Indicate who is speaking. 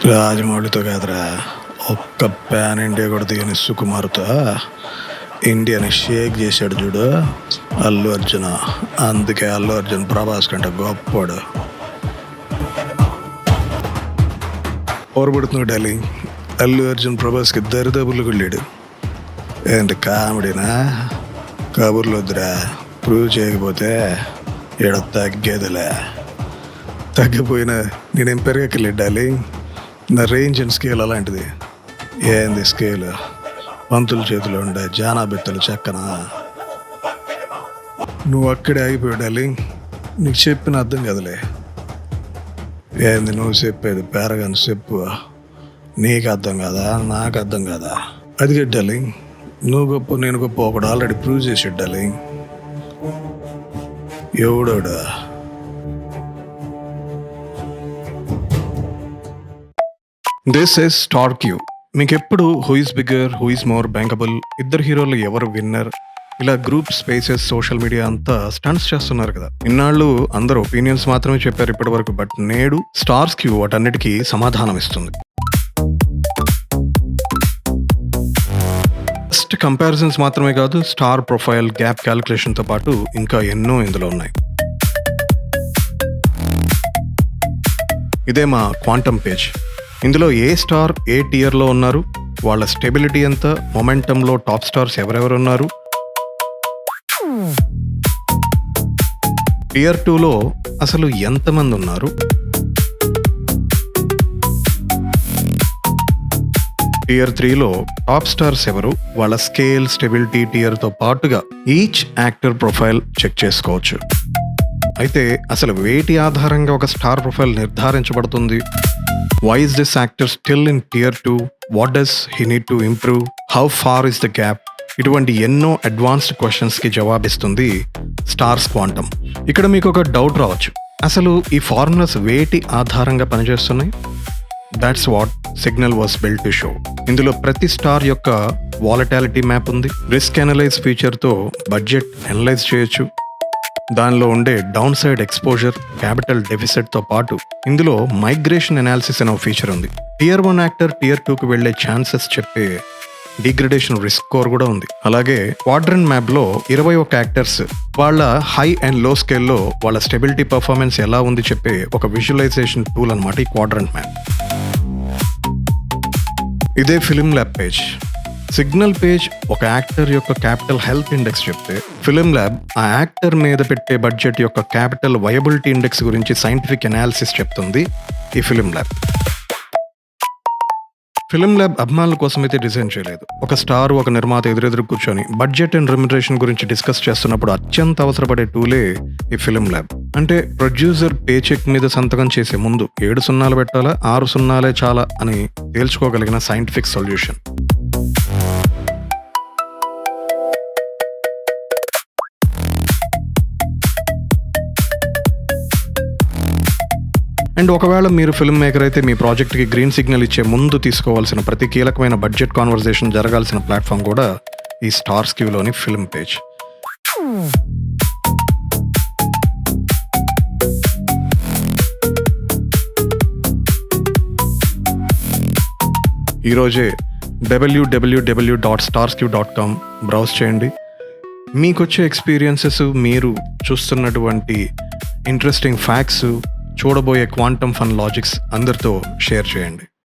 Speaker 1: రాజమౌళితో కాదురా, ఒక్క pan India కూడా దిగని సుకుమార్తో ఇండియాని షేక్ చేశాడు చూడు అల్లు అర్జున్. అందుకే అల్లు అర్జున్ ప్రభాస్ కంటే గొప్పవాడు. ఓరబడుతున్నాడు డాలి. అల్లు అర్జున్ ప్రభాస్కి దరిదాపులు వెళ్ళాడు. ఏంటి కామెడీనా? కబుర్లు వద్దురా, ప్రూవ్ చేయకపోతే ఈడ తగ్గేదిలే. తగ్గిపోయినా నేనేం పెరగక్కర్లేదు డాలి. నా రేంజ్ అండ్ స్కేల్ అలాంటిది. ఏంది స్కేల్? పంతుల చేతిలో ఉండే జానాబెత్తలు చెక్కన. నువ్వు అక్కడే ఆగిపోయావు డాలి. నీకు చెప్పిన అర్థం కదలే. ఏంది నువ్వు చెప్పేది? పేరగాని చెప్పు. నీకు అర్థం కదా, నాకు అర్థం కదా. అది డాలి, నువ్వు గొప్ప నేను గొప్ప ఒకడు ఆల్రెడీ ప్రూవ్ చేసాడు డాలి. ఎవడోడా? This is star cue. మీకు ఎప్పుడు who is bigger, who is more bankable, ఇద్దరు హీరోలు ఎవరు విన్నర్, ఇలా గ్రూప్ స్పేసెస్ సోషల్ మీడియా అంతా స్టంట్స్ చేస్తున్నారు కదా. ఇన్నాళ్ళు అందరూ ఒపీనియన్స్ మాత్రమే చెప్పారు ఇప్పటి వరకు. బట్ నేడు స్టార్స్ క్యూ వాటన్నిటికీ సమాధానం ఇస్తుంది. జస్ట్ కంపారిజన్స్ మాత్రమే కాదు, స్టార్ ప్రొఫైల్, గ్యాప్ క్యాలిక్యులేషన్తో పాటు ఇంకా ఎన్నో ఇందులో ఉన్నాయి. ఇదే మా క్వాంటమ్ పేజ్. ఇందులో ఏ స్టార్ ఏ టియర్లో ఉన్నారు, వాళ్ళ స్టెబిలిటీ ఎంత, మొమెంటంలో టాప్ స్టార్స్ ఎవరెవరు ఉన్నారు, టియర్ 2లో అసలు ఎంతమంది ఉన్నారు, టియర్ 3లో టాప్ స్టార్స్ ఎవరు, వాళ్ళ స్కేల్, స్టెబిలిటీ, టియర్తో పాటుగా ఈచ్ యాక్టర్ ప్రొఫైల్ చెక్ చేసుకోవచ్చు. అయితే అసలు వేటి ఆధారంగా ఒక స్టార్ ప్రొఫైల్ నిర్ధారించబడుతుంది? Why is this actor still in tier 2? What does he need to improve? How far is the gap? ఇటువంటి ఎన్నో అడ్వాన్స్డ్ క్వశ్చన్స్కి జవాబిస్తుంది స్టార్స్ క్వాంటమ్. ఇక్కడ మీకు ఒక డౌట్ రావచ్చు, అసలు ఈ ఫార్ములాస్ వేటి ఆధారంగా పనిచేస్తున్నాయి? That's what signal was built to show. ఇందులో ప్రతి స్టార్ యొక్క వాలటాలిటీ మ్యాప్ ఉంది. రిస్క్ అనలైజ్ ఫీచర్తో బడ్జెట్ అనలైజ్ చేయొచ్చు. దానిలో ఉండే డౌన్ సైడ్ ఎక్స్పోజర్, క్యాపిటల్ డెఫిసిట్తో పాటు ఇందులో మైగ్రేషన్ అనాలిసిస్ అనే ఫీచర్ ఉంది. టియర్ 1 యాక్టర్ టియర్ 2కి వెళ్లే ఛాన్సెస్ చెప్పే డిగ్రేడేషన్ రిస్క్ స్కోర్ కూడా ఉంది. అలాగే క్వాడ్రంట్ మ్యాప్లో 21 యాక్టర్స్ వాళ్ళ హై అండ్ లో స్కేల్లో వాళ్ళ స్టెబిలిటీ పర్ఫార్మెన్స్ ఎలా ఉంది చెప్పే ఒక విజువలైజేషన్ టూల్ అనమాట ఈ క్వాడ్రంట్ మ్యాప్. ఇదే film lab page. Signal page ఒక యాక్టర్ యొక్క క్యాపిటల్ హెల్త్ ఇండెక్స్ చెప్తే, ఫిలిం ల్యాబ్ ఆ యాక్టర్ మీద పెట్టే బడ్జెట్ యొక్క క్యాపిటల్ వయబిలిటీ ఇండెక్స్ గురించి సైంటిఫిక్ అనాలిసిస్ చెప్తుంది ఈ ఫిలిం ల్యాబ్. ఫిలిం ల్యాబ్ అభిమానుల కోసం అయితే డిజైన్ చేయలేదు. ఒక స్టార్, ఒక నిర్మాత ఎదురెదురు కూర్చొని బడ్జెట్ అండ్ రెమ్యునరేషన్ గురించి డిస్కస్ చేస్తున్నప్పుడు అత్యంత అవసరపడే టూలే ఈ ఫిలిం ల్యాబ్. అంటే ప్రొడ్యూసర్ పే చెక్ మీద సంతకం చేసే ముందు 7 సున్నాలు పెట్టాలా, 6 సున్నాలే చాలా అని తేల్చుకోగలిగిన సైంటిఫిక్ సొల్యూషన్. అండ్ ఒకవేళ మీరు ఫిల్మ్ మేకర్ అయితే మీ ప్రాజెక్ట్కి గ్రీన్ సిగ్నల్ ఇచ్చే ముందు తీసుకోవాల్సిన ప్రతి కీలకమైన బడ్జెట్ కాన్వర్సేషన్ జరగాల్సిన ప్లాట్ఫామ్ కూడా ఈ స్టార్స్ క్యూలోని ఫిల్మ్ పేజ్. ఈరోజే www.starsq.com బ్రౌజ్ చేయండి. మీకు వచ్చే ఎక్స్పీరియన్సెస్, మీరు చూస్తున్నటువంటి ఇంట్రెస్టింగ్ ఫ్యాక్ట్స్, చూడబోయే క్వాంటమ్ ఫన్ లాజిక్స్ అందరితో షేర్ చేయండి.